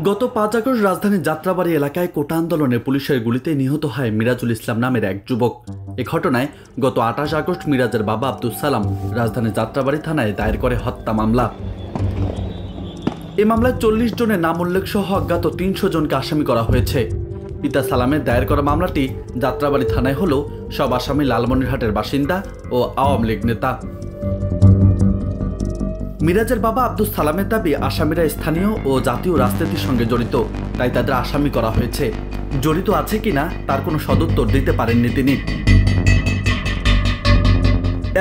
গত 5 আগস্ট রাজধানীর যাত্রাবাড়ি এলাকায় কোটা আন্দোলনে পুলিশের গুলিতে নিহত হয় মিরাজুল ইসলাম নামের এক যুবক। এ ঘটনায় গত 28 আগস্ট মিরাজের বাবা আব্দুল সালাম রাজধানীর যাত্রাবাড়ি থানায় দায়ের করে হত্যা মামলা। এ মামলায় 40 জনের নাম উল্লেখ সহ অজ্ঞাত 300 জনকে আসামি করা হয়েছে। পিতা সালামের দায়ের করা মামলাটি যাত্রাবাড়ি থানায় হলেও সব আসামি লালমনিরহাটের বাসিন্দা ও আওয়ামী লীগ নেতা। মিরাজের বাবা আব্দুল সালামের দাবি আসামিরা স্থানীয় ও জাতীয় রাজনীতির সঙ্গে জড়িত, তাই তাদের আসামি করা হয়েছে। জড়িত আছে কিনা তার কোনো সদুত্তর দিতে পারেননি তিনি।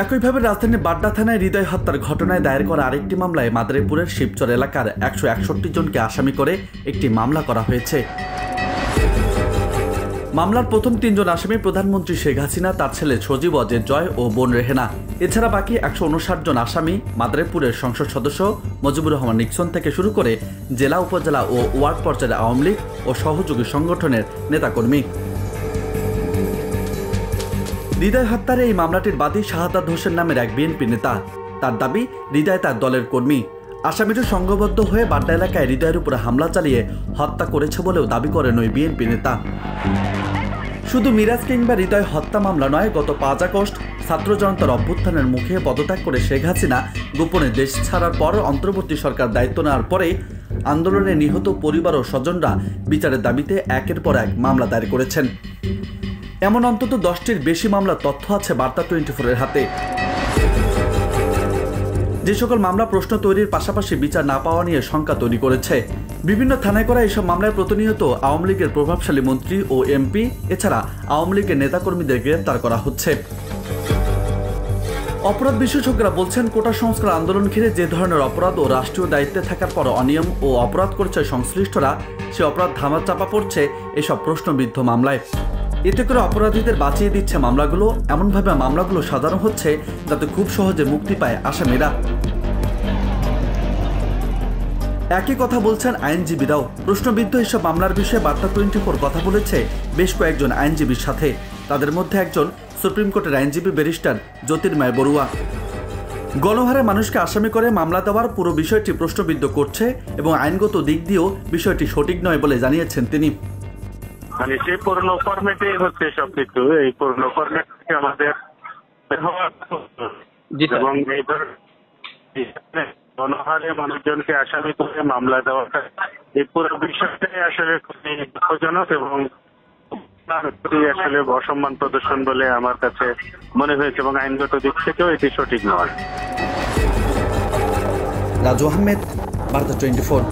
একইভাবে রাজধানীর বাড্ডা থানায় হৃদয় হত্যার ঘটনায় দায়ের করা আরেকটি মামলায় মাদারীপুরের শিবচর এলাকার 161 জনকে আসামি করে একটি মামলা করা হয়েছে। মামলার প্রথম 3 জন আসামি প্রধানমন্ত্রী শেখ হাসিনা, তার ছেলে সজীব অজের জয় ও বোন রেহেনা। এছাড়া বাকি 159 জন আসামি মাদারীপুরের সংসদ সদস্য মুজিবুর রহমান নিক্সন থেকে শুরু করে জেলা, উপজেলা ও ওয়ার্ড পর্যায়ের আওয়ামী লীগ ও সহযোগী সংগঠনের নেতাকর্মী। হৃদয় হত্যার এই মামলাটির বাদী শাহাদাত হোসেন নামের এক বিএনপি নেতা। তার দাবি হৃদয় তার দলের কর্মী। আসামিরা সংঘবদ্ধ হয়ে বাড্ডা এলাকায় হৃদয়ের উপরে হামলা চালিয়ে হত্যা করেছে বলেও দাবি করেন ওই বিএনপি নেতা। শুধু মিরাজ কিংবা হৃদয় হত্যা মামলা নয়, গত 5 আগস্ট ছাত্র জনতার অভ্যুত্থানের মুখে পদত্যাগ করে শেখ হাসিনা গোপনে দেশ ছাড়ার পর অন্তর্বর্তী সরকার দায়িত্ব নেওয়ার পরে আন্দোলনে নিহত পরিবার ও স্বজনরা বিচারের দাবিতে একের পর এক মামলা দায়ের করেছেন। এমন অন্তত 10টির বেশি মামলার তথ্য আছে বার্তা 24-এর হাতে। যে সকল মামলা প্রশ্ন তৈরির পাশাপাশি বিচার না পাওয়া নিয়ে শঙ্কা তৈরি করেছে। বিভিন্ন থানায় করা এসব মামলায় প্রতিনিয়ত আওয়ামী লীগের প্রভাবশালী মন্ত্রী ও এমপি এছাড়া আওয়ামী লীগের নেতাকর্মীদের গ্রেফতার করা হচ্ছে। অপরাধ বিশেষজ্ঞরা বলছেন, কোটা সংস্কার আন্দোলন ঘিরে যে ধরনের অপরাধ ও রাষ্ট্রীয় দায়িত্বে থাকার পর অনিয়ম ও অপরাধ করছে সংশ্লিষ্টরা, সে অপরাধ ধামাচাপা পড়ছে এসব প্রশ্নবিদ্ধ মামলায়। এতে করে অপরাধীদের বাঁচিয়ে দিচ্ছে মামলাগুলো, এমনভাবে মামলাগুলো সাজানো হচ্ছে যাতে খুব সহজে মুক্তি পায় আসামিরা। একই কথা বলছেন আইনজীবীরাও। প্রশ্নবিদ্ধ এসব মামলার বিষয়ে বার্তা 24 কথা বলেছে বেশ কয়েকজন আইনজীবীর সাথে। তাদের মধ্যে একজন সুপ্রিম কোর্টের আইনজীবী ব্যারিস্টার জ্যোতির্ময় বড়ুয়া। গণহারে মানুষকে আসামি করে মামলা দেওয়ার পুরো বিষয়টি প্রশ্নবিদ্ধ করছে এবং আইনগত দিক দিয়েও বিষয়টি সঠিক নয় বলে জানিয়েছেন তিনি। মানে সেই পুরনো ফরম্যাটে হচ্ছে সবকিছু, এই পুরনো ফরম্যাট থেকে আমাদের এবং এই ধরনের গণহারে মানুষজনকে আসামি করে মামলা দেওয়াটা, এই পুরো বিষয়টাই আসলে খুবই দুঃখজনক এবং আসলে অসম্মান প্রদর্শন বলে আমার কাছে মনে হয়েছে এবং আইনগত দিক থেকেও এটি সঠিক নয়। রাজু আহমেদ, বার্তা 24।